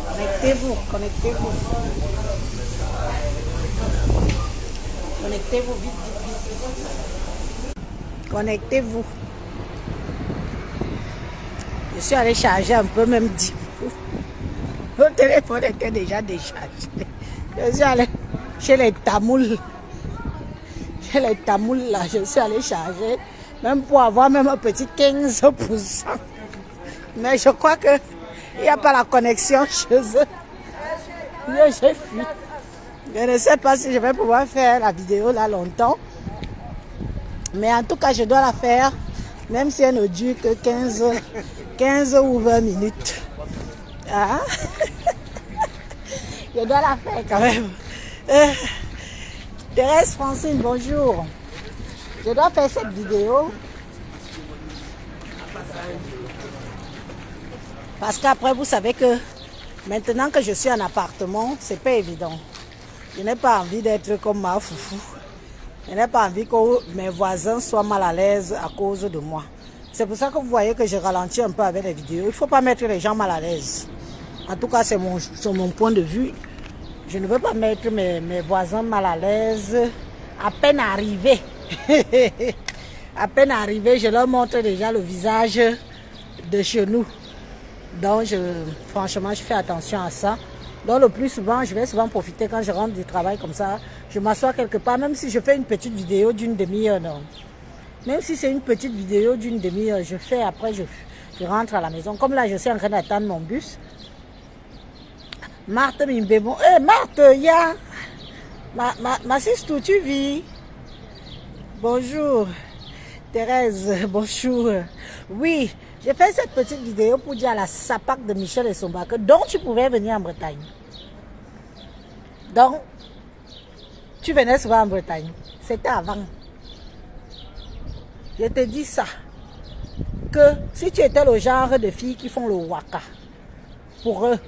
Connectez-vous, connectez-vous. Connectez-vous vite, vite, vite. Connectez-vous. Je suis allée charger un peu, même 10 coups. Le téléphone était déjà déchargé. Je suis allée chez les Tamouls. Chez les Tamouls, là, je suis allée charger. Même pour avoir même un petit 15%. Mais je crois que il n'y a pas la connexion chez eux. J'ai fui. Je ne sais pas si je vais pouvoir faire la vidéo là longtemps. Mais en tout cas, je dois la faire. Même si elle ne dure que 15 ou 20 minutes. Ah. Je dois la faire quand même. Thérèse Francine, bonjour. Je dois faire cette vidéo. Parce qu'après, vous savez que maintenant que je suis en appartement, c'est pas évident. Je n'ai pas envie d'être comme ma foufou. Je n'ai pas envie que mes voisins soient mal à l'aise à cause de moi. C'est pour ça que vous voyez que je ralentis un peu avec les vidéos. Il ne faut pas mettre les gens mal à l'aise. En tout cas, c'est mon point de vue. Je ne veux pas mettre mes voisins mal à l'aise. À peine arrivé. À peine arrivé, je leur montre déjà le visage de chez nous. Donc, franchement, je fais attention à ça. Donc, le plus souvent, je vais souvent profiter quand je rentre du travail comme ça. Je m'assois quelque part, même si je fais une petite vidéo d'une demi-heure. Même si c'est une petite vidéo d'une demi-heure, je fais après, je rentre à la maison. Comme là, je suis en train d'attendre mon bus. Marthe Mimbébon. Hé, Marthe, ya. Ma sister, tu vis? Bonjour. Thérèse, bonjour. Oui, j'ai fait cette petite vidéo pour dire à la SAPAC de Michel et Somba que donc tu pouvais venir en Bretagne. Donc, tu venais souvent en Bretagne. C'était avant. Je te dis ça. Que si tu étais le genre de filles qui font le waka, pour eux,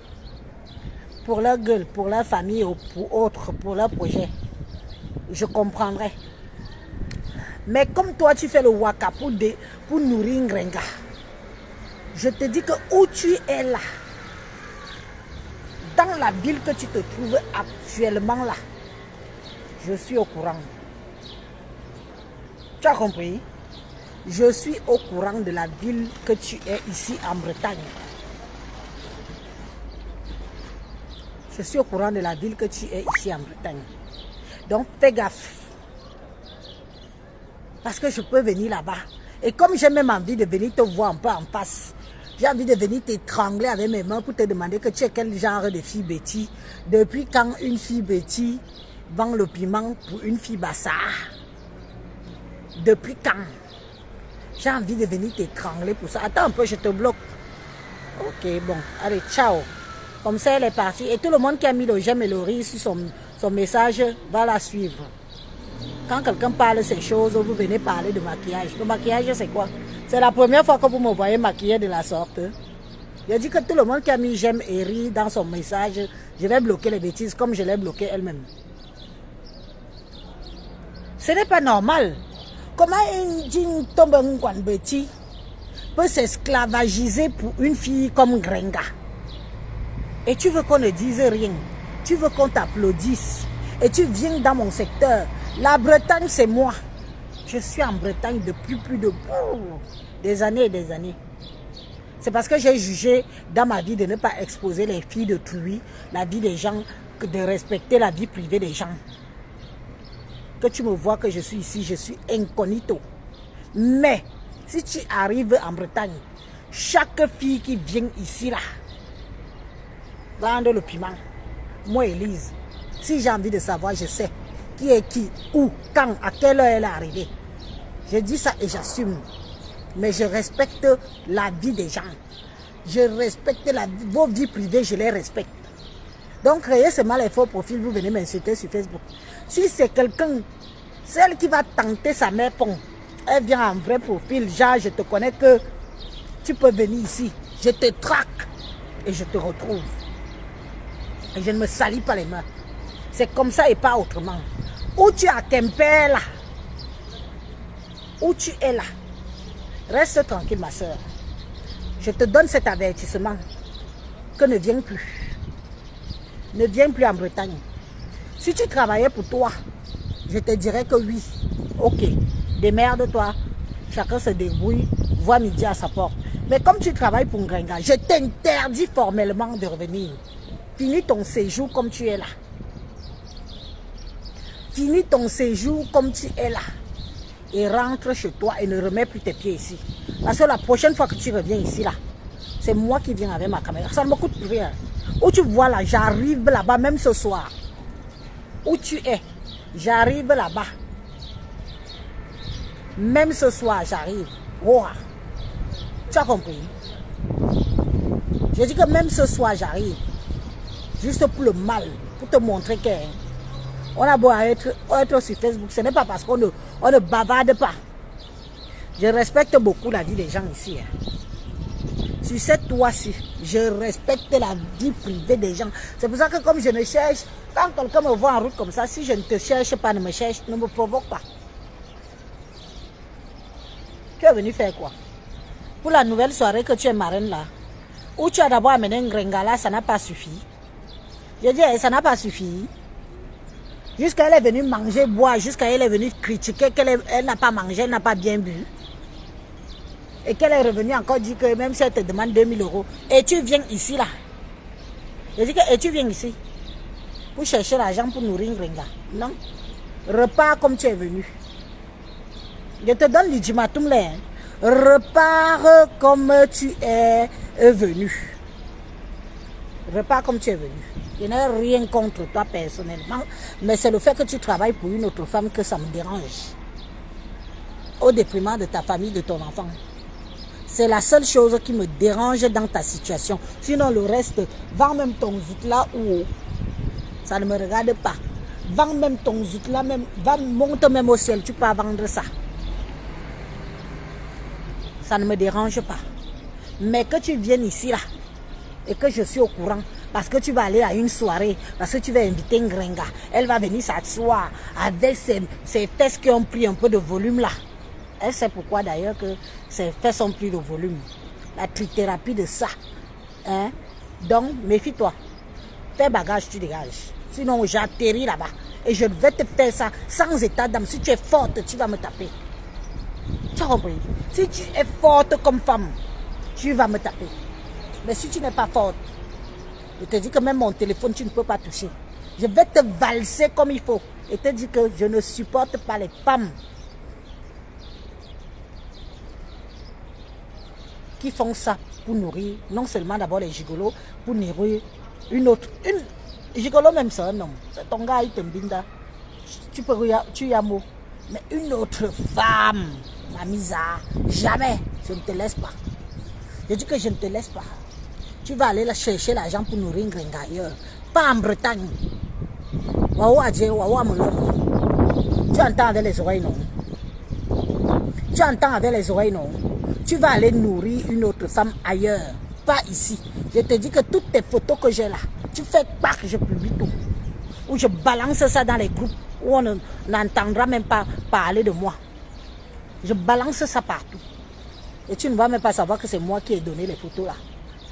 pour leur gueule, pour leur famille ou pour autres, pour leur projet, je comprendrais. Mais comme toi, tu fais le waka pour nourrir Ngrenga, je te dis que où tu es là, dans la ville que tu te trouves actuellement là, je suis au courant. Tu as compris? Je suis au courant de la ville que tu es ici en Bretagne. Je suis au courant de la ville que tu es ici en Bretagne. Donc fais gaffe. Parce que je peux venir là-bas. Et comme j'ai même envie de venir te voir un peu en face, j'ai envie de venir t'étrangler avec mes mains pour te demander que tu es quel genre de fille Betty. Depuis quand une fille Betty vend le piment pour une fille Bassard? Depuis quand? J'ai envie de venir t'étrangler pour ça. Attends un peu, je te bloque. Ok, bon. Allez, ciao. Comme ça, elle est partie. Et tout le monde qui a mis le j'aime et le rire sur son message va la suivre. Quand quelqu'un parle de ces choses, vous venez parler de maquillage. Le maquillage, c'est quoi? C'est la première fois que vous me voyez maquiller de la sorte. Je dis que tout le monde qui a mis j'aime et rire dans son message, je vais bloquer les bêtises comme je l'ai bloqué elle-même. Ce n'est pas normal. Comment une jean tombe un Betty peut s'esclavagiser pour une fille comme Grenga? Et tu veux qu'on ne dise rien. Tu veux qu'on t'applaudisse. Et tu viens dans mon secteur. La Bretagne, c'est moi. Je suis en Bretagne depuis plus de des années et des années. C'est parce que j'ai jugé dans ma vie de ne pas exposer les filles d'autrui, la vie des gens, de respecter la vie privée des gens. que tu me vois que je suis ici, je suis incognito. Mais, si tu arrives en Bretagne, chaque fille qui vient ici, là, vendre le piment, moi, Élise, si j'ai envie de savoir, je sais qui est qui, où, quand, à quelle heure elle est arrivée. Je dis ça et j'assume. Mais je respecte la vie des gens. Je respecte vos vies privées, je les respecte. Donc, créez seulement les faux profils, vous venez m'insulter sur Facebook. Si c'est quelqu'un, celle qui va tenter sa mère pont, elle vient en vrai profil, genre je te connais que tu peux venir ici, je te traque et je te retrouve. Et je ne me salis pas les mains. C'est comme ça et pas autrement. Où tu es à Quimper là, où tu es là, reste tranquille ma soeur. Je te donne cet avertissement que ne viens plus. Ne viens plus en Bretagne. Si tu travaillais pour toi, je te dirais que oui. Ok, démerde-toi. Chacun se débrouille, voit midi à sa porte. Mais comme tu travailles pour Ngrenga, je t'interdis formellement de revenir. Finis ton séjour comme tu es là. Finis ton séjour comme tu es là. Et rentre chez toi et ne remets plus tes pieds ici. Parce que la prochaine fois que tu reviens ici, là, c'est moi qui viens avec ma caméra. Ça ne me coûte rien. Où tu vois là, j'arrive là-bas même ce soir. Où tu es, j'arrive là-bas. Même ce soir, j'arrive. Oh, tu as compris? Je dis que même ce soir, j'arrive. Juste pour le mal, pour te montrer que on a beau être sur Facebook, ce n'est pas parce qu'on ne bavarde pas. Je respecte beaucoup la vie des gens ici. Sur cette toit-ci, je respecte la vie privée des gens. C'est pour ça que comme je ne cherche, quand quelqu'un me voit en route comme ça, si je ne te cherche pas, ne me cherche, ne me provoque pas. Tu es venu faire quoi? Pour la nouvelle soirée que tu es marraine là, où tu as d'abord amené un Ngrenga, ça n'a pas suffi. Je dis, ça n'a pas suffi. Jusqu'à elle est venue manger, boire, jusqu'à elle est venue critiquer qu'elle n'a pas mangé, elle n'a pas bien bu. Et qu'elle est revenue encore dire que même si elle te demande 2000 €, et tu viens ici là. Je dis que et tu viens ici pour chercher l'argent pour nourrir Ngrenga. Non. Repars comme tu es venu. Je te donne l'ultimatum là. Repars comme tu es venu. Repars comme tu es venu. Je n'ai rien contre toi personnellement, mais c'est le fait que tu travailles pour une autre femme que ça me dérange. Au détriment de ta famille, de ton enfant. C'est la seule chose qui me dérange dans ta situation. Sinon le reste, vends même ton zout là ou ça ne me regarde pas. Vends même ton zout là, même, monte même au ciel, tu peux vendre ça. Ça ne me dérange pas. Mais que tu viennes ici là, et que je suis au courant, parce que tu vas aller à une soirée, parce que tu vas inviter Ngrenga, elle va venir s'asseoir avec ses fesses qui ont pris un peu de volume là. Elle sait pourquoi d'ailleurs que ses fesses ont pris de volume. La trithérapie de ça. Hein? Donc, méfie-toi. Fais bagage, tu dégages. Sinon, j'atterris là-bas. Et je vais te faire ça sans état d'âme. Si tu es forte, tu vas me taper. Tu as compris? Si tu es forte comme femme, tu vas me taper. Mais si tu n'es pas forte, je te dis que même mon téléphone, tu ne peux pas toucher. Je vais te valser comme il faut. Et te dire que je ne supporte pas les femmes qui font ça pour nourrir, non seulement d'abord les gigolos, pour nourrir une autre. Une gigolo même ça, non. C'est ton gars, il te binda. Tu y as mot. Mais une autre femme, ma misa, jamais, je ne te laisse pas. Je dis que je ne te laisse pas. Tu vas aller chercher l'argent pour nourrir Ngrenga ailleurs. Pas en Bretagne. Waouh, Adje, waouh, Amolon. Tu entends avec les oreilles, non? Tu entends avec les oreilles, non? Tu vas aller nourrir une autre femme ailleurs. Pas ici. Je te dis que toutes tes photos que j'ai là, tu fais pas que je publie tout. Ou je balance ça dans les groupes où on n'entendra même pas parler de moi. Je balance ça partout. Et tu ne vas même pas savoir que c'est moi qui ai donné les photos là.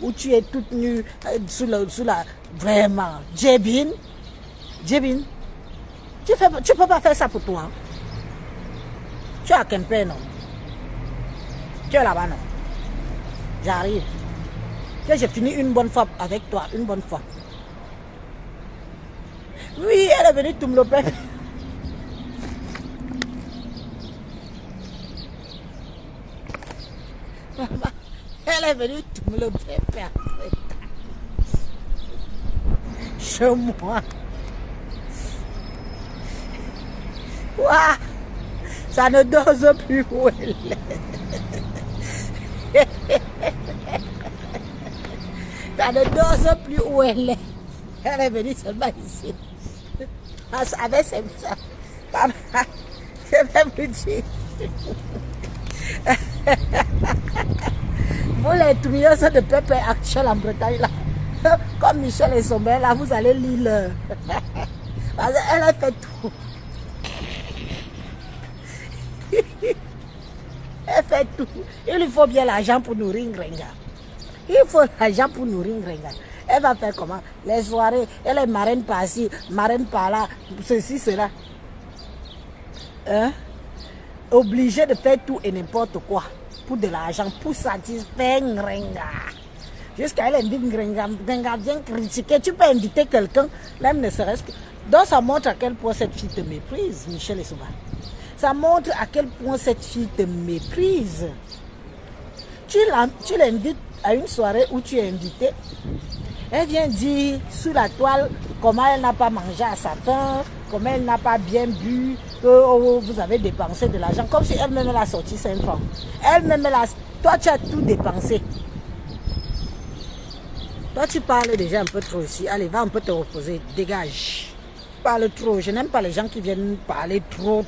Où tu es toute nue sous la... Vraiment. Jébin. Jébin. Tu peux pas faire ça pour toi. Hein? Tu es à Quimper, non? Tu es là-bas, non? J'arrive. Que j'ai fini une bonne fois avec toi. Une bonne fois. Oui, elle est venue tout me le faire. venue tout le pépé chez moi. Ouah, ça ne dose plus où elle est. Ça ne dose plus où elle est. Elle est venue seulement ici. Avec ses ça. Je vais vous dire. Vous les trieuses de pépé actuelles en Bretagne là, comme Michel et Sommet là, vous allez lire parce qu'elle a fait tout. Elle fait tout. Il lui faut bien l'argent pour nourrir Ngrenga. Il faut l'argent pour nourrir Ngrenga. Elle va faire comment? Les soirées, elle est marraine par-ci, marraine par-là, ceci, cela. Hein? Obligée de faire tout et n'importe quoi pour de l'argent, pour satisfaire Ngrenga. Jusqu'à elle invite Ngrenga, Ngrenga vient critiquer. Tu peux inviter quelqu'un, même ne serait-ce que... Donc ça montre à quel point cette fille te méprise, Michel et Souba. Ça montre à quel point cette fille te méprise. Tu l'invites à une soirée où tu es invité. Elle vient dire sous la toile comment elle n'a pas mangé à sa faim, comment elle n'a pas bien bu, que vous avez dépensé de l'argent, comme si elle-même elle a sorti 5 francs. Elle-même, toi tu as tout dépensé. Toi tu parles déjà un peu trop ici. Allez, va un peu te reposer, dégage. Parle trop, je n'aime pas les gens qui viennent parler trop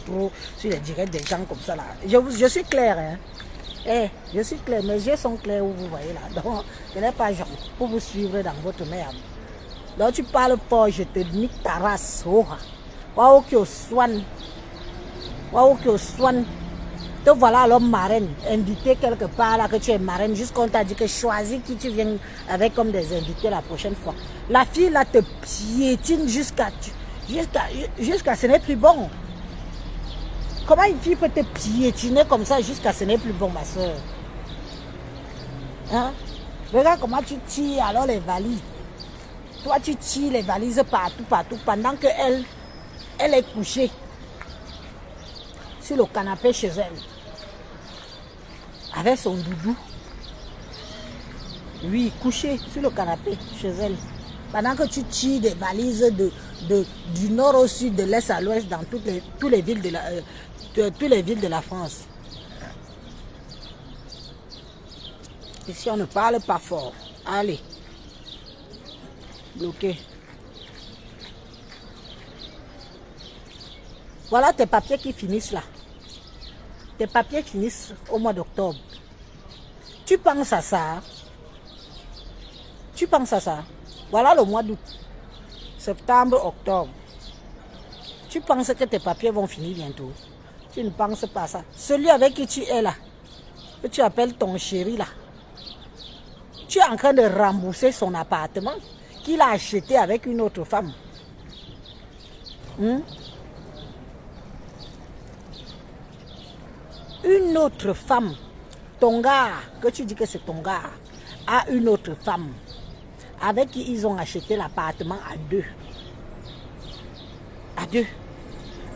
sur les directs des gens comme ça là. Je suis claire, hein. Je suis claire, mes yeux sont clairs où vous voyez là. Donc, je n'ai pas genre pour vous suivre dans votre merde. Donc, tu parles fort, je te nique ta race. Waouh, qui au soin. Waouh, qui au soin. Te voilà alors marraine, invité quelque part là que tu es marraine, jusqu'on t'a dit que choisis qui tu viens avec comme des invités la prochaine fois. La fille là te piétine jusqu'à ce n'est plus bon. Comment une fille peut te piétiner comme ça jusqu'à ce n'est plus bon, ma soeur? Hein? Regarde comment tu tires alors les valises. Toi, tu tires les valises partout, pendant qu'elle est couchée sur le canapé chez elle, avec son doudou. Oui, couchée sur le canapé chez elle. Pendant que tu tires des valises du nord au sud, de l'est à l'ouest, dans toutes les villes de la France. Ici, on ne parle pas fort. Allez. Bloqué. Voilà tes papiers qui finissent là. Tes papiers finissent au mois d'octobre. Tu penses à ça? Tu penses à ça? Voilà le mois d'août. Septembre, octobre. Tu penses que tes papiers vont finir bientôt? Tu ne penses pas à ça. Celui avec qui tu es là, que tu appelles ton chéri là, tu es en train de rembourser son appartement qu'il a acheté avec une autre femme. Une autre femme, ton gars, que tu dis que c'est ton gars, a une autre femme avec qui ils ont acheté l'appartement à deux. À deux.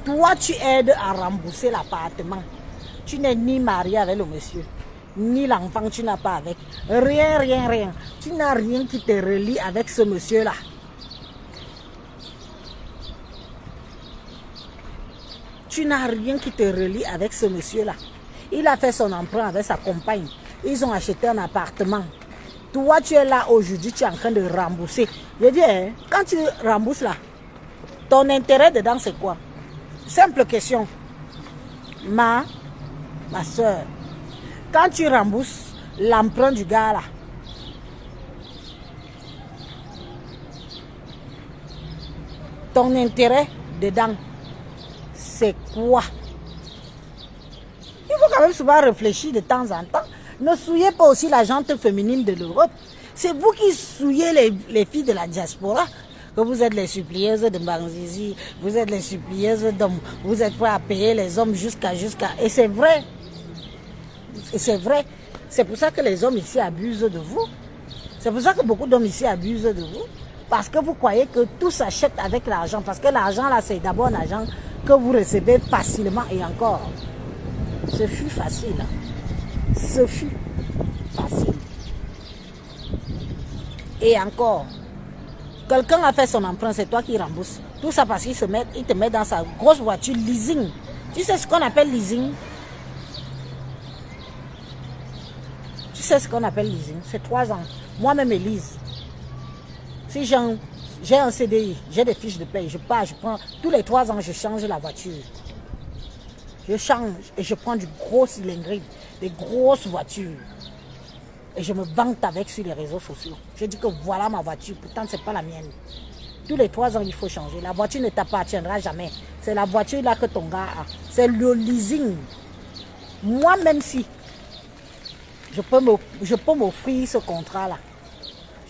Toi, tu aides à rembourser l'appartement. Tu n'es ni marié avec le monsieur, ni l'enfant tu n'as pas avec. Rien, rien, rien. Tu n'as rien qui te relie avec ce monsieur-là. Tu n'as rien qui te relie avec ce monsieur-là. Il a fait son emprunt avec sa compagne. Ils ont acheté un appartement. Toi, tu es là aujourd'hui, tu es en train de rembourser. Je dis, hein, quand tu rembourses là, ton intérêt dedans, c'est quoi? Simple question. Ma soeur, quand tu rembourses l'emprunt du gars là, ton intérêt dedans, c'est quoi? Il faut quand même souvent réfléchir de temps en temps. Ne souillez pas aussi la gente féminine de l'Europe. C'est vous qui souillez les filles de la diaspora. Que vous êtes les supplieuses de Banzizi, vous êtes les supplieuses d'hommes, vous êtes prêts à payer les hommes jusqu'à... Et c'est vrai. Et c'est vrai. C'est pour ça que les hommes ici abusent de vous. C'est pour ça que beaucoup d'hommes ici abusent de vous. Parce que vous croyez que tout s'achète avec l'argent. Parce que l'argent là, c'est d'abord un argent que vous recevez facilement et encore. Ce fut facile. Ce fut facile. Et encore, quelqu'un a fait son emprunt, c'est toi qui rembourses. Tout ça parce qu'il te met dans sa grosse voiture leasing. Tu sais ce qu'on appelle leasing? Tu sais ce qu'on appelle leasing? C'est 3 ans. Moi-même, Elise, si j'ai un CDI, j'ai des fiches de paye, je pars, je prends, tous les 3 ans, je change la voiture. Je change et je prends du gros cylindrique, des grosses voitures. Et je me vante avec sur les réseaux sociaux. Je dis que voilà ma voiture, pourtant ce n'est pas la mienne. Tous les 3 ans, il faut changer. La voiture ne t'appartiendra jamais. C'est la voiture là que ton gars a. C'est le leasing. Moi, même si je peux m'offrir ce contrat-là,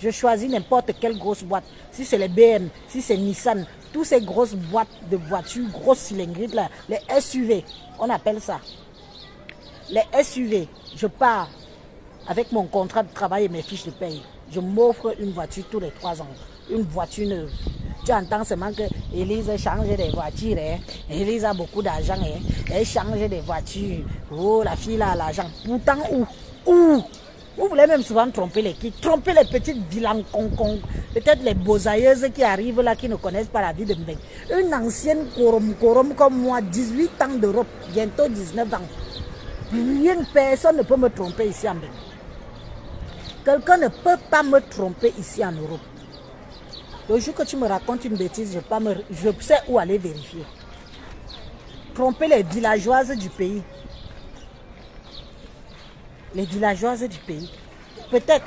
je choisis n'importe quelle grosse boîte. Si c'est les BM, si c'est Nissan, toutes ces grosses boîtes de voitures, grosses cylindriques là, les SUV, on appelle ça. Les SUV, je pars avec mon contrat de travail et mes fiches de paye. Je m'offre une voiture tous les 3 ans. Une voiture neuve. Tu entends seulement que Elise change des voitures. Hein? Elise a beaucoup d'argent. Hein? Elle change des voitures. Oh, la fille a l'argent. Pourtant, où vous voulez même souvent tromper les kids, tromper les petites vilanes concon, peut-être les bosailleuses qui arrivent là, qui ne connaissent pas la vie de Mbeng. Une ancienne korom comme moi, 18 ans d'Europe, bientôt 19 ans. Personne ne peut me tromper ici en Mbeng. Quelqu'un ne peut pas me tromper ici en Europe. Le jour que tu me racontes une bêtise, je sais où aller vérifier. Tromper les villageoises du pays. Les villageoises du pays. Peut-être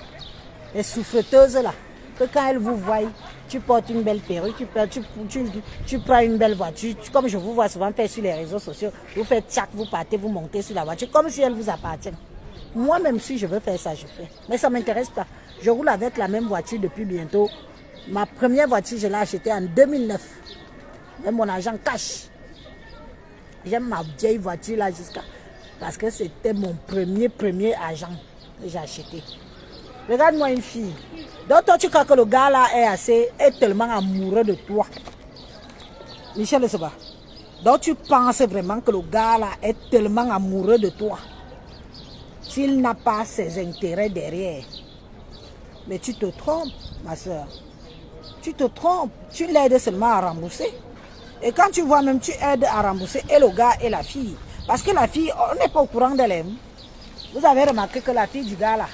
les souffreteuses là, que quand elles vous voient, tu portes une belle perruque, tu prends une belle voiture, comme je vous vois souvent faire sur les réseaux sociaux, vous faites tchac, vous partez, vous montez sur la voiture, comme si elle vous appartient. Moi-même, si je veux faire ça, je fais. Mais ça ne m'intéresse pas. Je roule avec la même voiture depuis bientôt. Ma première voiture, je l'ai achetée en 2009. Même mon argent cash. J'aime ma vieille voiture là jusqu'à... Parce que c'était mon premier argent que j'ai acheté. Regarde-moi une fille. Donc toi, tu crois que le gars là est tellement amoureux de toi. Michel Seba. Donc tu penses vraiment que le gars là est tellement amoureux de toi. S'il n'a pas ses intérêts derrière. Mais tu te trompes, ma soeur. Tu te trompes. Tu l'aides seulement à rembourser. Et quand tu vois même, tu aides à rembourser et le gars et la fille. Parce que la fille, on n'est pas au courant d'elle. Vous avez remarqué que la fille du gars là,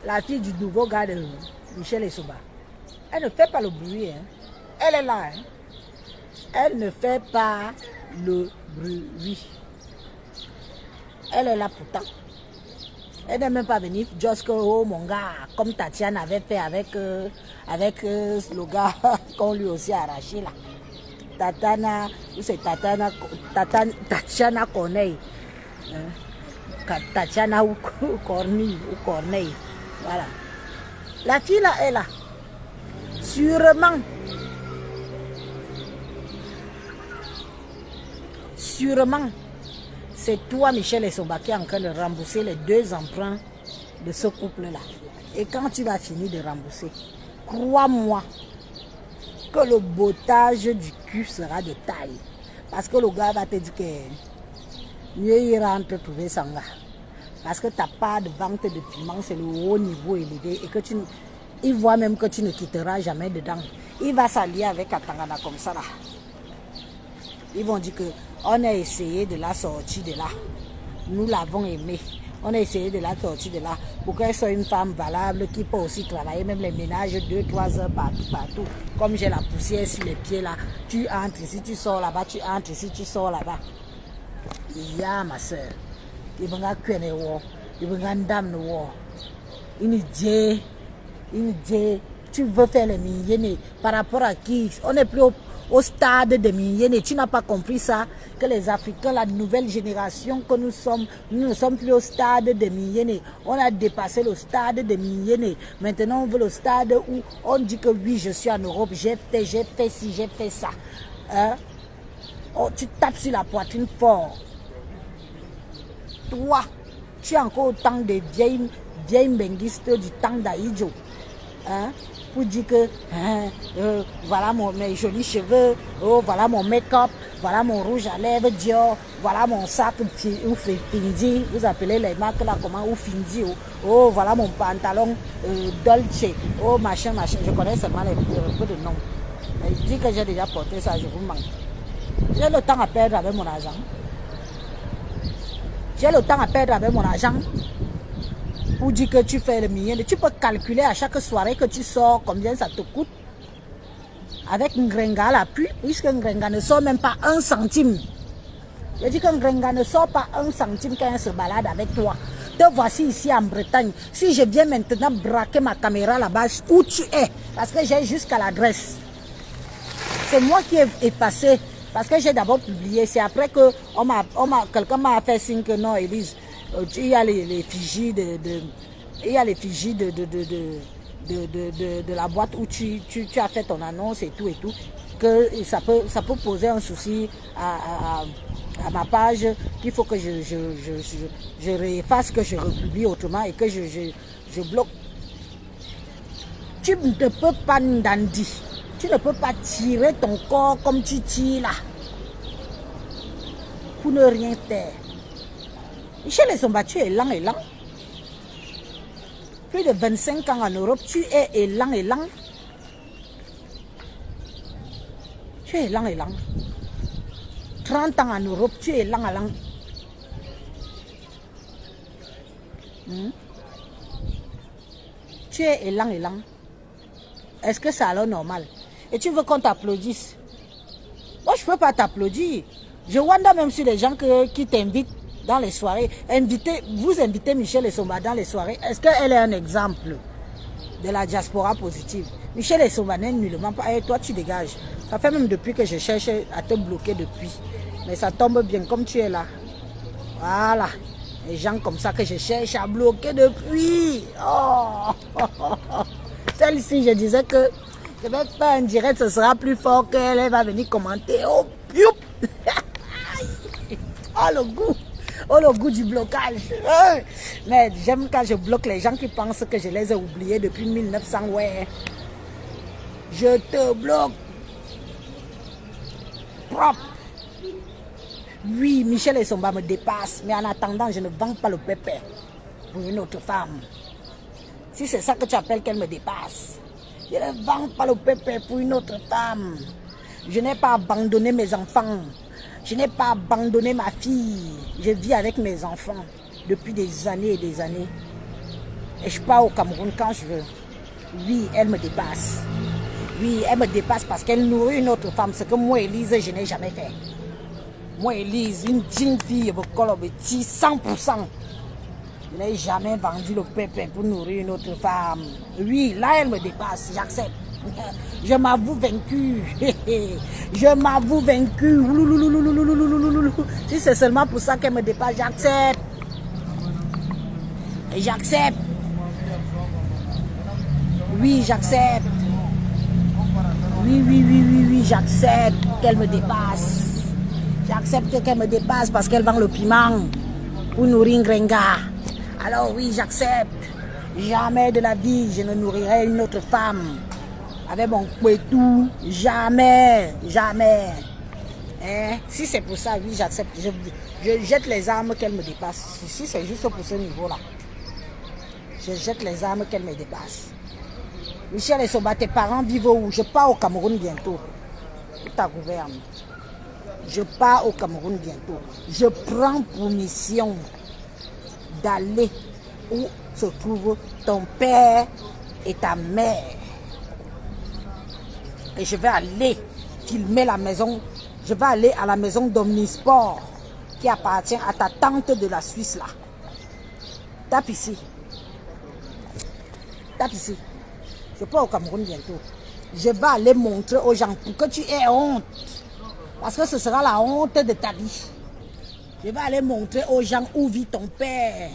la fille du nouveau gars de Michel Essoba, elle ne fait pas le bruit. Hein. Elle est là. Hein. Elle ne fait pas le bruit. Elle est là pourtant. Elle n'est même pas venue juste que oh, mon gars, comme Tatiana avait fait avec le gars qu'on lui aussi arraché là. Tatana, c'est Tatiana Corneille. Tatiana ou Corneille. Voilà. La fille là est là. Sûrement. C'est toi, Michel Essoba, qui est en train de rembourser les 2 emprunts de ce couple-là. Et quand tu vas finir de rembourser, crois-moi que le bottage du cul sera de taille. Parce que le gars va te dire que mieux il rentre trouver son gars. Parce que ta part de vente de piment, c'est le haut niveau élevé. Et que il voit même que tu ne quitteras jamais dedans. Il va s'allier avec Atangana comme ça là. Ils vont dire qu'on a essayé de la sortir de là. Nous l'avons aimée. On a essayé de la sortir de là pour qu'elle soit une femme valable qui peut aussi travailler, même les ménages 2-3 heures partout. Comme j'ai la poussière sur les pieds là. Tu entres ici, tu sors là-bas, tu entres ici, tu sors là-bas. Il y a ma soeur. Il va y tu veux faire les milliers par rapport à qui? On n'est plus au stade des milliers. Tu n'as pas compris ça? Que les Africains, la nouvelle génération que nous ne sommes plus au stade des milliers. On a dépassé le stade des milliers. Maintenant, on veut le stade où on dit que oui, je suis en Europe, j'ai fait ci, j'ai fait ça. Hein? Oh, tu tapes sur la poitrine fort. Toi, tu es encore au temps des vieilles benguistes du temps d'Aïdjo. Hein? Pour dire que voilà mes jolis cheveux, oh, voilà mon make-up, voilà mon rouge à lèvres Dior, voilà mon sac ou Findi, vous appelez les marques là comment, ou Findi, oh voilà mon pantalon Dolce, oh machin, je connais seulement les peu de noms. Je dis que j'ai déjà porté ça, je vous manque. J'ai le temps à perdre avec mon argent. J'ai le temps à perdre avec mon argent. Pour dire que tu fais le million, tu peux calculer à chaque soirée que tu sors combien ça te coûte. Avec un Ngrenga à l'appui, puisque un Ngrenga ne sort même pas 1 centime. Je dis qu'un Ngrenga ne sort pas 1 centime quand il se balade avec toi. Te voici ici en Bretagne. Si je viens maintenant braquer ma caméra là-bas, où tu es? Parce que j'ai jusqu'à l'adresse. C'est moi qui ai effacé. Parce que j'ai d'abord publié. C'est après que quelqu'un m'a fait signe que non, Élise, il y a les fichiers il y a les fichiers de la boîte où tu as fait ton annonce et tout, que ça peut poser un souci à ma page, qu'il faut que je réefface, que je republie autrement et que je bloque. Tu ne peux pas, Ndandi, tu ne peux pas tirer ton corps comme tu tires là, pour ne rien faire. Michel Essomba, tu es lent et lent. Plus de 25 ans en Europe, tu es élan. Tu es élan. 30 ans en Europe, tu es élan. Tu es élan. Est-ce que c'est alors normal? Et tu veux qu'on t'applaudisse? Moi, je ne peux pas t'applaudir. Je wonder même sur les gens qui t'invitent dans les soirées. Vous invitez Michel Essomba dans les soirées. Est-ce qu'elle est un exemple de la diaspora positive? Michel Essomba n'est nullement pas. Et toi, tu dégages. Ça fait même depuis que je cherche à te bloquer depuis. Mais ça tombe bien comme tu es là. Voilà. Les gens comme ça que je cherche à bloquer depuis. Oh. Celle-ci, je disais que je vais faire un direct, ce sera plus fort qu'elle. Elle va venir commenter. Oh, pioup. Oh, le goût. Oh, le goût du blocage. Mais j'aime quand je bloque les gens qui pensent que je les ai oubliés depuis 1900. Ouais. Je te bloque. Propre. Oui, Michel Essomba me dépasse. Mais en attendant, je ne vends pas le pépé pour une autre femme. Si c'est ça que tu appelles qu'elle me dépasse. Je ne vends pas le pépé pour une autre femme. Je n'ai pas abandonné mes enfants. Je n'ai pas abandonné ma fille. Je vis avec mes enfants depuis des années et des années. Et je pars au Cameroun quand je veux. Oui, elle me dépasse. Oui, elle me dépasse parce qu'elle nourrit une autre femme. Ce que moi, Élise, je n'ai jamais fait. Moi, Élise, une jeune fille, 100%. Je n'ai jamais vendu le pépé pour nourrir une autre femme. Oui, là, elle me dépasse. J'accepte. Je m'avoue vaincu. Je m'avoue vaincu. Si c'est seulement pour ça qu'elle me dépasse, j'accepte. Et j'accepte. Oui, j'accepte. Oui, j'accepte qu'elle me dépasse. J'accepte qu'elle me dépasse parce qu'elle vend le piment pour nourrir un Ngrenga. Alors oui, j'accepte. Jamais de la vie, je ne nourrirai une autre femme. Avec mon couetou, jamais. Hein? Si c'est pour ça, oui, j'accepte. Je jette les armes qu'elle me dépasse. Si c'est juste pour ce niveau-là, je jette les armes qu'elle me dépasse. Michel Essomba, tes parents vivent où? Je pars au Cameroun bientôt. Tout ta gouverne. Je pars au Cameroun bientôt. Je prends pour mission d'aller où se trouvent ton père et ta mère. Et je vais aller filmer la maison. Je vais aller à la maison d'Omnisport qui appartient à ta tante de la Suisse là. Tape ici. Tape ici. Je pars au Cameroun bientôt. Je vais aller montrer aux gens pour que tu aies honte. Parce que ce sera la honte de ta vie. Je vais aller montrer aux gens où vit ton père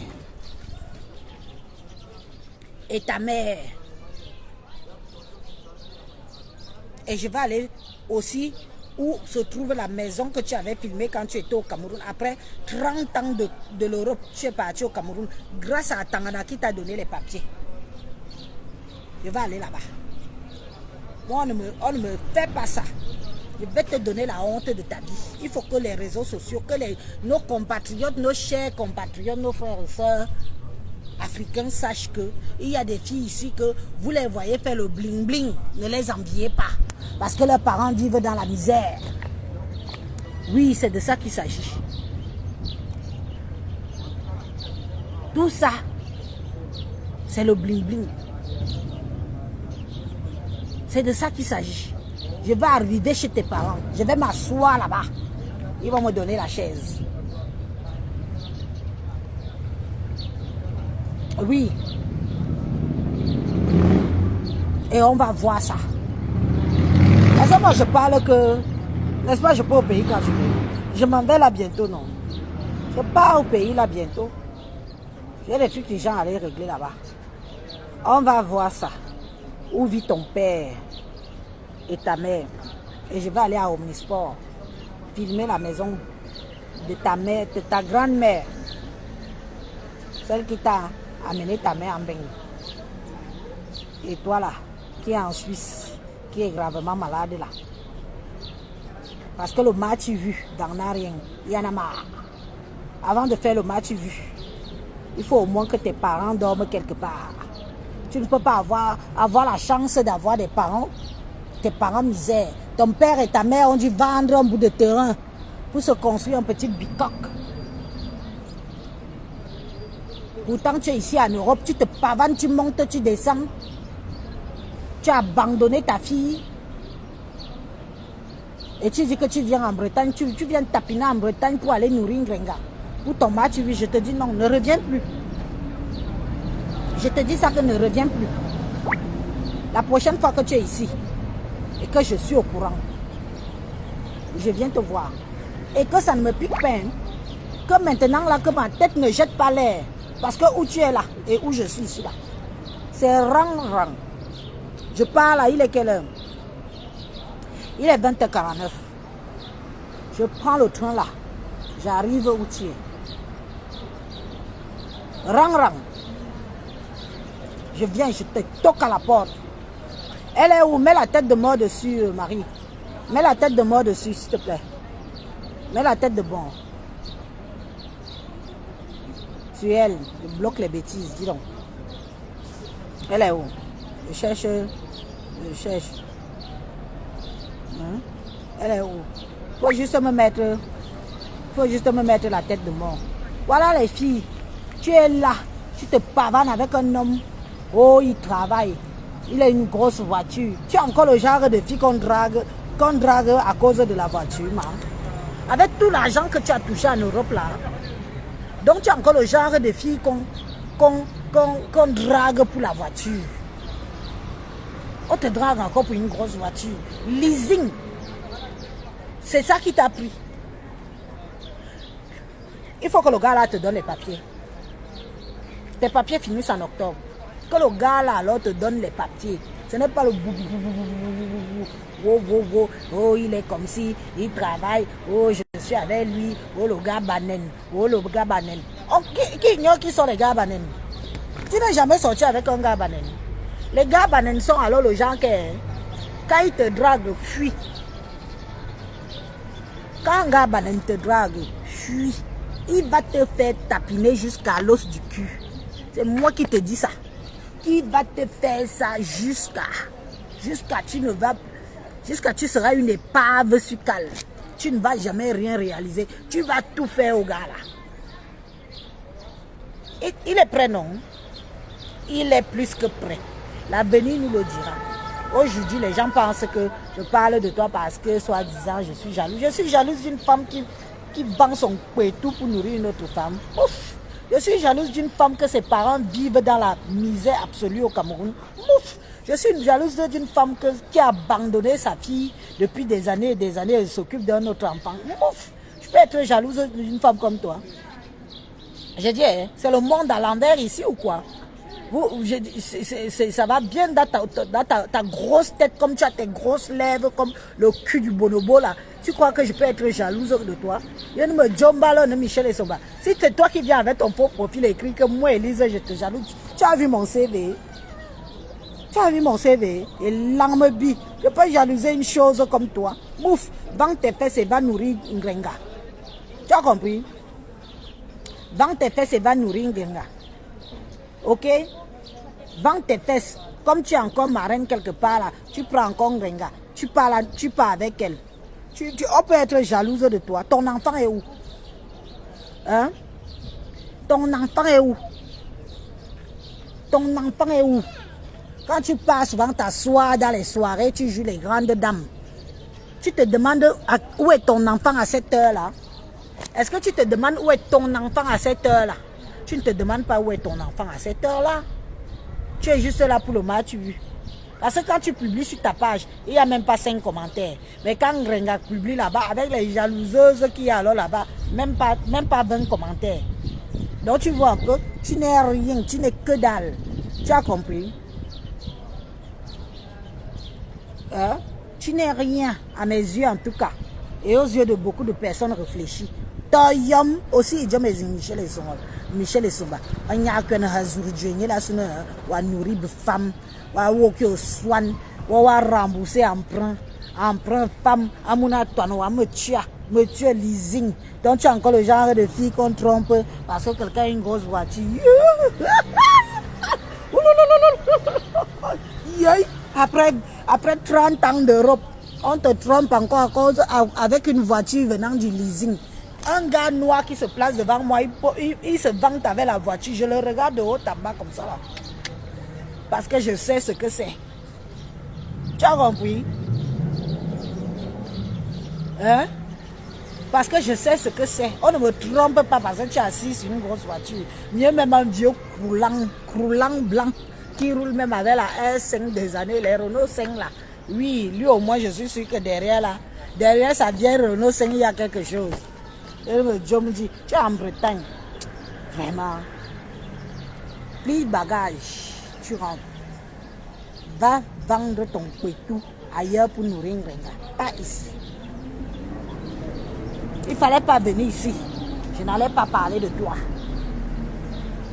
et ta mère. Et je vais aller aussi où se trouve la maison que tu avais filmée quand tu étais au Cameroun. Après 30 ans de l'Europe, tu es parti au Cameroun grâce à Tangana qui t'a donné les papiers. Je vais aller là-bas. Moi, on ne me fait pas ça. Je vais te donner la honte de ta vie. Il faut que les réseaux sociaux, que nos compatriotes, nos chers compatriotes, nos frères et sœurs africains sachent qu'il y a des filles ici que vous les voyez faire le bling bling. Ne les enviez pas. Parce que leurs parents vivent dans la misère. Oui, c'est de ça qu'il s'agit. Tout ça, c'est le bling bling. C'est de ça qu'il s'agit. Je vais arriver chez tes parents. Je vais m'asseoir là-bas. Ils vont me donner la chaise. Oui. Et on va voir ça. Parce que moi je parle que... N'est-ce pas, je pars au pays quand je veux. Je m'en vais là bientôt, non. Je pars au pays là bientôt. J'ai des trucs que les gens allaient régler là-bas. On va voir ça. Où vit ton père et ta mère. Et je vais aller à Omnisport. Filmer la maison de ta mère, de ta grand-mère. Celle qui t'a amené ta mère en Bengue. Et toi là, qui est en Suisse, qui est gravement malade là. Parce que le match vu dans rien, il y en a marre. Avant de faire le match vu, il faut au moins que tes parents dorment quelque part. Tu ne peux pas avoir la chance d'avoir des parents, tes parents misère. Ton père et ta mère ont dû vendre un bout de terrain pour se construire un petit bicoque. Pourtant, tu es ici en Europe, tu te pavanes, tu montes, tu descends. Tu as abandonné ta fille. Et tu dis que tu viens en Bretagne, tu viens tapiner en Bretagne pour aller nourrir Grenga. Pour ton match, oui, je te dis non, ne reviens plus. Je te dis ça que ne reviens plus. La prochaine fois que tu es ici et que je suis au courant, je viens te voir. Et que ça ne me pique pas. Hein. Que maintenant là, que ma tête ne jette pas l'air. Parce que où tu es là et où je suis ici là, c'est rang. Je pars là, il est quelle heure? Il est 20h49. Je prends le train là. J'arrive où tu es. Rang. Je viens, je te toque à la porte. Elle est où? Mets la tête de mort dessus, Marie. Mets la tête de mort dessus, s'il te plaît. Mets la tête de bon. Tu es elle. Je bloque les bêtises, dis donc. Elle est où? Je cherche. Hein? Elle est où? Faut juste me mettre la tête de mort. Voilà les filles. Tu es là. Tu te pavanes avec un homme. Oh, il travaille. Il a une grosse voiture. Tu es encore le genre de fille qu'on drague à cause de la voiture, man. Avec tout l'argent que tu as touché en Europe là. Donc tu es encore le genre de fille qu'on drague pour la voiture. On te drague encore pour une grosse voiture. Leasing. C'est ça qui t'a pris. Il faut que le gars là te donne les papiers. Tes papiers finissent en octobre. Que le gars là alors te donne les papiers. Ce n'est pas le oh, il est comme si, il travaille. Oh, je suis avec lui. Oh, le gars banane. Oh, le gars banane. Oh, qui ignore qui sont les gars banane? Tu n'as jamais sorti avec un gars banane. Les gars bananes sont alors le genre que quand ils te draguent, fuis. Quand un gars banane te drague, fuis. Il va te faire tapiner jusqu'à l'os du cul. C'est moi qui te dis ça. Qui va te faire ça jusqu'à tu seras une épave sur cale. Tu ne vas jamais rien réaliser. Tu vas tout faire au gars là. Et il est prêt, non? Il est plus que prêt. L'avenir nous le dira. Aujourd'hui, les gens pensent que je parle de toi parce que, soi-disant, je suis jalouse. Je suis jalouse d'une femme qui vend son pétou pour nourrir une autre femme. Ouf! Je suis jalouse d'une femme que ses parents vivent dans la misère absolue au Cameroun. Ouf! Je suis jalouse d'une femme qui a abandonné sa fille depuis des années et des années et s'occupe d'un autre enfant. Ouf! Je peux être jalouse d'une femme comme toi. Je dis, hein, c'est le monde à l'envers ici ou quoi? Ça va bien dans ta grosse tête, comme tu as tes grosses lèvres, comme le cul du bonobo là. Tu crois que je peux être jalouse de toi? Je ne me jomba ne Michel et Soba. Si c'est toi qui viens avec ton faux profil écrit que moi, Elise, je te jalouse. Tu as vu mon CV? Tu as vu mon CV? Et l'arme bi. Je peux jalouser une chose comme toi. Bouf, vends tes fesses et va nourrir Ngrenga. Tu as compris? Vends tes fesses et va nourrir Ngrenga. Ok? Vends tes fesses. Comme tu es encore marraine quelque part là, tu prends encore Ngrenga. Tu pars avec elle. On peut être jalouse de toi. Ton enfant est où? Hein? Ton enfant est où? Ton enfant est où? Quand tu pars souvent t'asseoir dans les soirées, tu joues les grandes dames. Tu te demandes où est ton enfant à cette heure-là? Est-ce que tu te demandes où est ton enfant à cette heure-là? Tu ne te demandes pas où est ton enfant à cette heure-là. Tu es juste là pour le match vu. Parce que quand tu publies sur ta page, il n'y a même pas 5 commentaires. Mais quand Ngrenga publie là-bas, avec les jalouseuses qu'il y a là-bas, même pas 20 commentaires. Donc tu vois un peu, tu n'es rien, tu n'es que dalle. Tu as compris? Hein? Tu n'es rien, à mes yeux en tout cas. Et aux yeux de beaucoup de personnes réfléchies. Toyom aussi, je me dis Michel et Somba. On y a qu'un hasard, on nourrit des femmes, on walk au swan, on va rembourser emprunt femme, à mon attendre, on me tue leasing. Donc tu as encore le genre de fille qu'on trompe parce que quelqu'un a une grosse voiture. Après 30 ans d'Europe, on te trompe encore à cause avec une voiture venant du leasing. Un gars noir qui se place devant moi, il se vante avec la voiture. Je le regarde de haut en bas comme ça là. Parce que je sais ce que c'est. Tu as compris? Hein? Parce que je sais ce que c'est. On ne me trompe pas parce que tu es assis sur une grosse voiture. Mieux même un vieux croulant blanc qui roule même avec la R5 des années, les Renault 5 là. Oui, lui au moins je suis sûr que derrière sa vieille Renault 5 il y a quelque chose. Et je me dis, tu es en Bretagne. Vraiment. Plie bagage, tu rentres. Va vendre ton pétou ailleurs pour nourrir Ngrenga. Pas ici. Il ne fallait pas venir ici. Je n'allais pas parler de toi.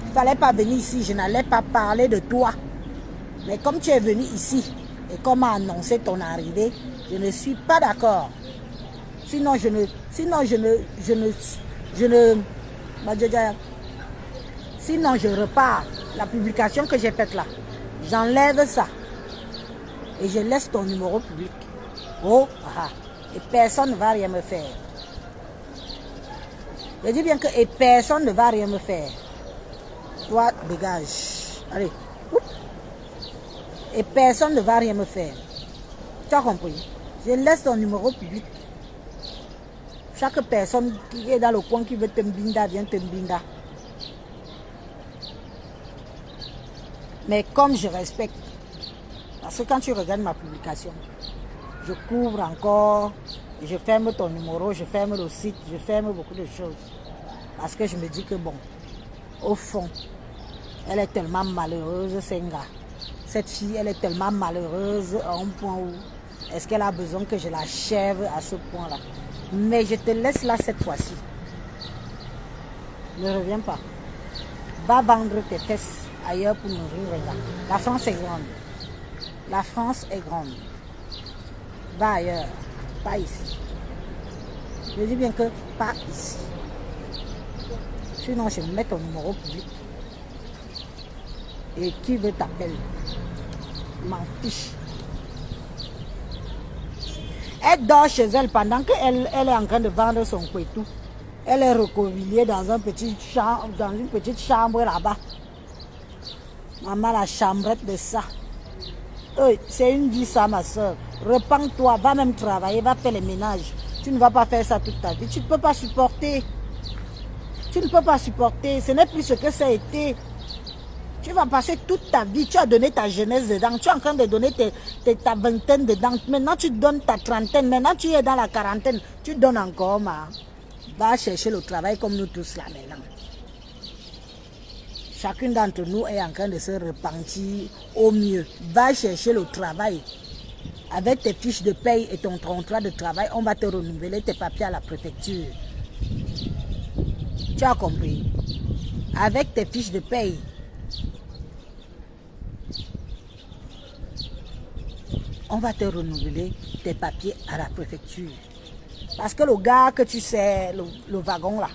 Il ne fallait pas venir ici. Je n'allais pas parler de toi. Mais comme tu es venu ici et comme a annoncé ton arrivée, je ne suis pas d'accord. Sinon je repars. La publication que j'ai faite là, j'enlève ça. Et je laisse ton numéro public. Oh, ah, et personne ne va rien me faire. Je dis bien que et personne ne va rien me faire. Toi, dégage. Allez. Et personne ne va rien me faire. Tu as compris? Je laisse ton numéro public. Chaque personne qui est dans le coin qui veut te mbinda, vient te mbinda. Mais comme je respecte, parce que quand tu regardes ma publication, je couvre encore, je ferme ton numéro, je ferme le site, je ferme beaucoup de choses. Parce que je me dis que bon, au fond, elle est tellement malheureuse, Senga. Cette fille, elle est tellement malheureuse à un point où est-ce qu'elle a besoin que je l'achève à ce point-là. Mais je te laisse là cette fois-ci. Ne reviens pas. Va vendre tes fesses ailleurs pour nourrir les gars. La France est grande. La France est grande. Va ailleurs. Pas ici. Je dis bien que pas ici. Sinon, je mets ton numéro public. Et qui veut t'appeler? M'en fiche. Elle dort chez elle pendant qu'elle est en train de vendre son pétou. Elle est recroquevillée dans une petite chambre là-bas. Maman, la chambrette de ça. C'est une vie ça, ma soeur. Repends-toi, va même travailler, va faire les ménages. Tu ne vas pas faire ça toute ta vie. Tu ne peux pas supporter. Tu ne peux pas supporter. Ce n'est plus ce que ça a été. Tu vas passer toute ta vie, tu as donné ta jeunesse dedans, tu es en train de donner ta vingtaine dedans. Maintenant, tu donnes ta trentaine, maintenant tu es dans la quarantaine, tu donnes encore, va chercher le travail comme nous tous là maintenant. Chacune d'entre nous est en train de se repentir au mieux. Va chercher le travail. Avec tes fiches de paye et ton contrat de travail, on va te renouveler tes papiers à la préfecture. Tu as compris? Avec tes fiches de paye. on va te renouveler tes papiers à la préfecture. Parce que le gars que tu sais, le wagon là,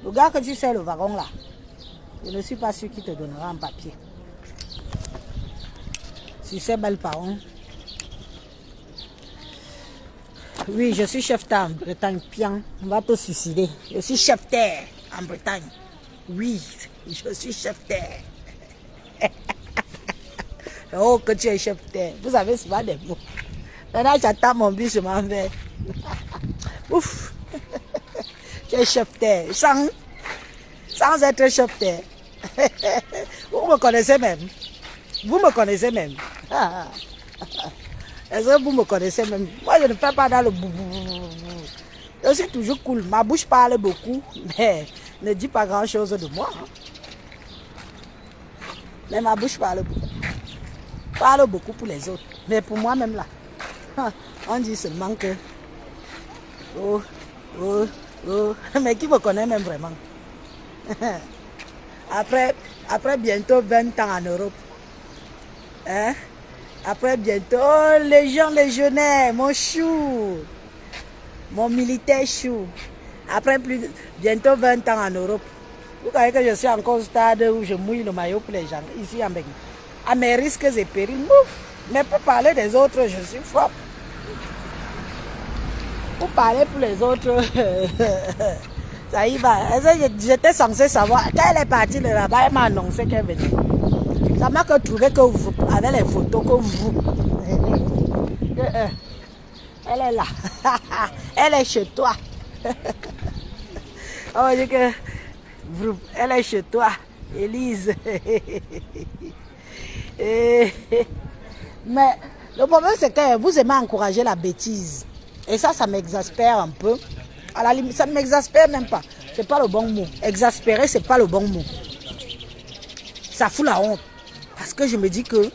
le gars que tu sais, le wagon là, je ne suis pas sûr qu'il te donnera un papier. Si c'est belle parole. Oui, je suis chef d'État en Bretagne. Pian, on va te suicider. Je suis chef d'État en Bretagne. Oui, je suis chef d'État. Oh, que tu es chef d'État. Vous savez, c'est pas des mots. Maintenant, j'attends mon bus, je m'en vais. Ouf. Tu es chef d'État. Sans être chef d'État. Vous me connaissez même. Vous me connaissez même. Est-ce que vous me connaissez même? Moi, je ne fais pas dans le boubou. Je suis toujours cool. Ma bouche parle beaucoup, mais ne dit pas grand-chose de moi. Mais ma bouche parle beaucoup. Parle beaucoup pour les autres. Mais pour moi-même, là, on dit seulement que... Oh, oh, oh. Mais qui me connaît même vraiment? Après bientôt 20 ans en Europe. Hein? Après bientôt, les gens, les jeunes, mon chou, mon militaire chou. Après bientôt 20 ans en Europe. Vous voyez que je suis encore au stade où je mouille le maillot pour les gens, ici en Belgique. À mes risques et périls, mais pour parler des autres, je suis fort. Pour parler pour les autres, ça y va. J'étais censé savoir. Quand elle est partie de là-bas, elle m'a annoncé qu'elle venait. Ça m'a que trouvé que vous, avec les photos que vous. Elle est là. Elle est chez toi. On va dire que elle est chez toi, Élise. Mais le problème, c'est que vous aimez encourager la bêtise. Et ça m'exaspère un peu. À la limite, ça ne m'exaspère même pas. C'est pas le bon mot. Exaspérer, c'est pas le bon mot. Ça fout la honte. Parce que je me dis que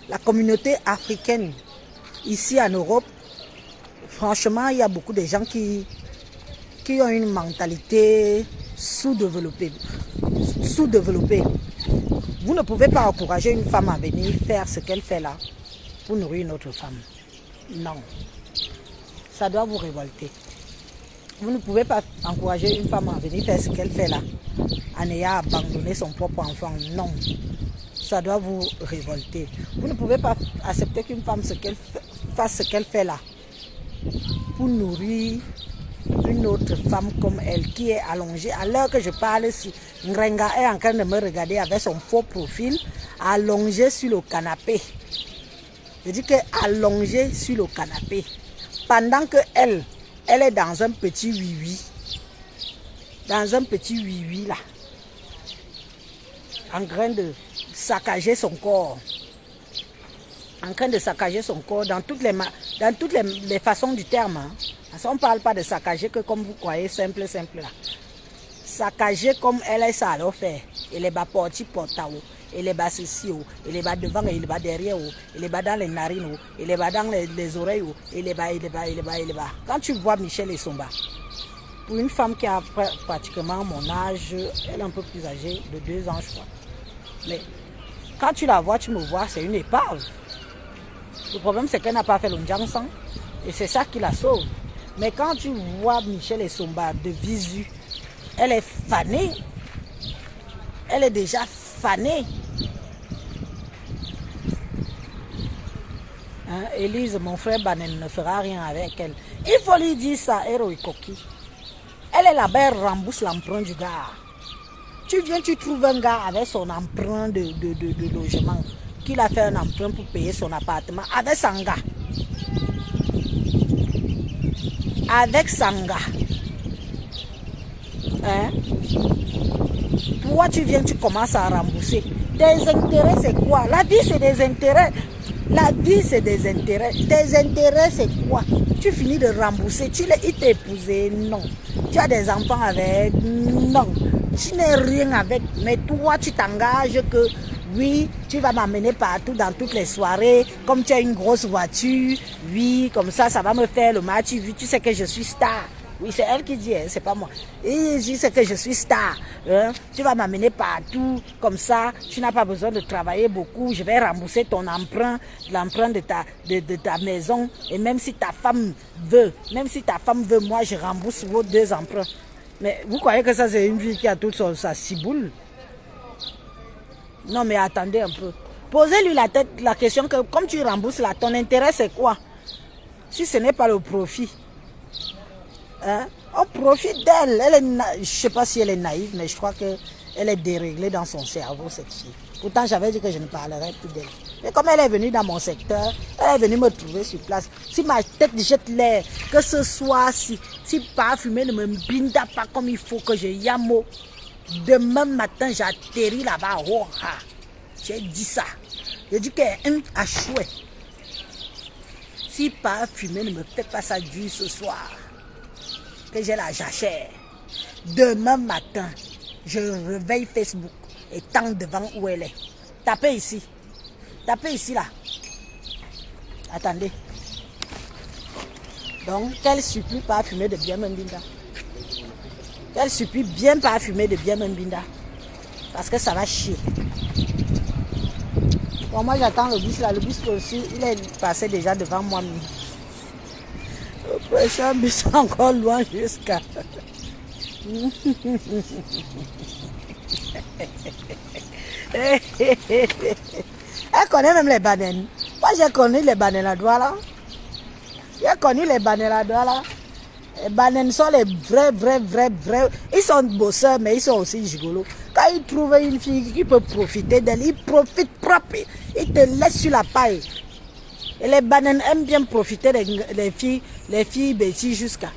la communauté africaine, ici en Europe, franchement, il y a beaucoup de gens qui ont une mentalité sous-développée. Vous ne pouvez pas encourager une femme à venir faire ce qu'elle fait là pour nourrir une autre femme. Non. Ça doit vous révolter. Vous ne pouvez pas encourager une femme à venir faire ce qu'elle fait là en ayant abandonné son propre enfant. Non. Ça doit vous révolter. Vous ne pouvez pas accepter qu'une femme fasse ce qu'elle fait là pour nourrir une autre femme comme elle qui est allongée. À l'heure que je parle, si Nrenga est en train de me regarder avec son faux profil, allongée sur le canapé. Je dis qu'elle est allongée sur le canapé. Pendant que elle est dans un petit oui-oui. Dans un petit oui-oui là. En train de saccager son corps. En train de saccager son corps dans toutes les façons du terme. Hein. On ne parle pas de saccager que comme vous croyez, simple là. Saccager comme elle est ça alors faire. Elle est bas porti portao. Elle est bas ceci, elle est bas devant, elle est bas derrière, elle est bas dans les narines, elle est bas dans les oreilles, elle est bas. Quand tu vois Michel Essomba, pour une femme qui a pratiquement mon âge, elle est un peu plus âgée, de 2 ans je crois. Mais quand tu la vois, tu me vois, c'est une épave. Le problème c'est qu'elle n'a pas fait le Ndjansan et c'est ça qui la sauve. Mais quand tu vois Michel Essomba de visu, elle est fanée. Elle est déjà fanée. Hein, Élise, mon frère Banen ne fera rien avec elle. Il faut lui dire ça, Héroï Koki. Elle est là-bas, elle rembourse l'emprunt du gars. Tu viens, tu trouves un gars avec son emprunt de logement, qu'il a fait un emprunt pour payer son appartement, avec Sanga. Avec Sanga. Hein? Toi, tu viens, tu commences à rembourser. Tes intérêts, c'est quoi? La vie, c'est des intérêts. La vie, c'est des intérêts. Tes intérêts, c'est quoi? Tu finis de rembourser. Il t'a épousé? Non. Tu as des enfants avec? Non. Tu n'es rien avec. Mais toi, tu t'engages que oui, tu vas m'amener partout dans toutes les soirées. Comme tu as une grosse voiture, oui, comme ça va me faire le match. Tu sais que je suis star. Oui, c'est elle qui dit, hein, c'est pas moi. Et il dit, c'est que je suis star. Hein? Tu vas m'amener partout, comme ça, tu n'as pas besoin de travailler beaucoup. Je vais rembourser ton emprunt, l'emprunt de ta maison. Et même si ta femme veut, moi, je rembourse vos 2 emprunts. Mais vous croyez que ça, c'est une fille qui a toute sa ciboule? Non, mais attendez un peu. Posez-lui la question que, comme tu rembourses là, ton intérêt, c'est quoi? Si ce n'est pas le profit. Hein? On profite d'elle. Je ne sais pas si elle est naïve, mais je crois qu'elle est déréglée dans son cerveau, cette fille. Pourtant, j'avais dit que je ne parlerais plus d'elle. Mais comme elle est venue dans mon secteur, elle est venue me trouver sur place. Si ma tête jette l'air, que ce soit, si parfumé ne me binda pas comme il faut, que je yamo, demain matin, j'atterris là-bas. Oh, ah. J'ai dit ça. J'ai dit qu'elle a choué. Si parfumé ne me fait pas ça du ce soir, que j'ai la jachère, demain matin, je réveille Facebook et tends devant où elle est. Tapez ici. Tapez ici là. Attendez. Donc, qu'elle supplie parfumé de bien Mbinda. Qu'elle supplie bien parfumé de bien Mbinda. Parce que ça va chier. Bon, moi j'attends le bus là. Le bus aussi, il est passé déjà devant moi. Le prochain bus est encore loin jusqu'à... Elle connaît même les bananes. Moi j'ai connu les bananes à doigts là. J'ai connu les bananes à doigts là. Les bananes sont les vrais. Ils sont bosseurs, mais ils sont aussi gigolos. Quand ils trouvent une fille qui peut profiter d'elle, ils profitent propre. Ils te laissent sur la paille. Et les bananes aiment bien profiter des filles bêtises jusqu'à.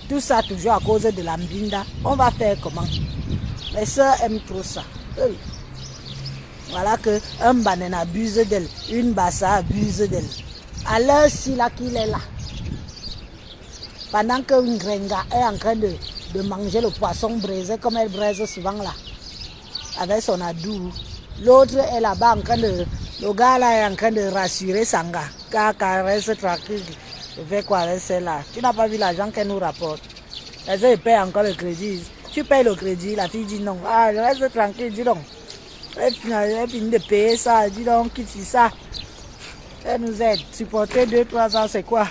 Tout ça toujours à cause de la mbinda. On va faire comment? Les soeurs aiment trop ça. Voilà qu'un banane abuse d'elle, une bassa abuse d'elle. À l'heure ci là qu'il est là. Pendant qu'une grenga est en train de manger le poisson braisé comme elle braise souvent là. Avec son adou. L'autre est là-bas en train de... Le gars là est en train de rassurer Sanga. Car reste tranquille. Je fais quoi avec celle-là? Tu n'as pas vu l'argent qu'elle nous rapporte. Elle paye encore le crédit. Tu payes le crédit, la fille dit non. Ah, reste tranquille, dis donc. Elle finit de payer ça, dis donc, quitte ça. Elle nous aide. Supporter 2-3 ans, c'est quoi?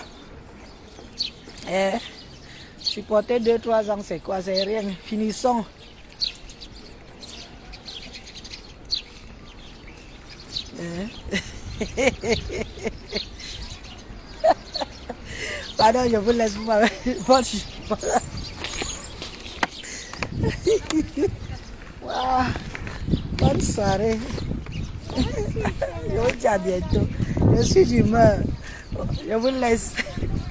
Supporter 2-3 ans, c'est quoi? C'est rien. Finissons. Pardon, je vous laisse. Wow. Bonne soirée. Je vous dis à bientôt. Je suis d'humeur. Je vous laisse.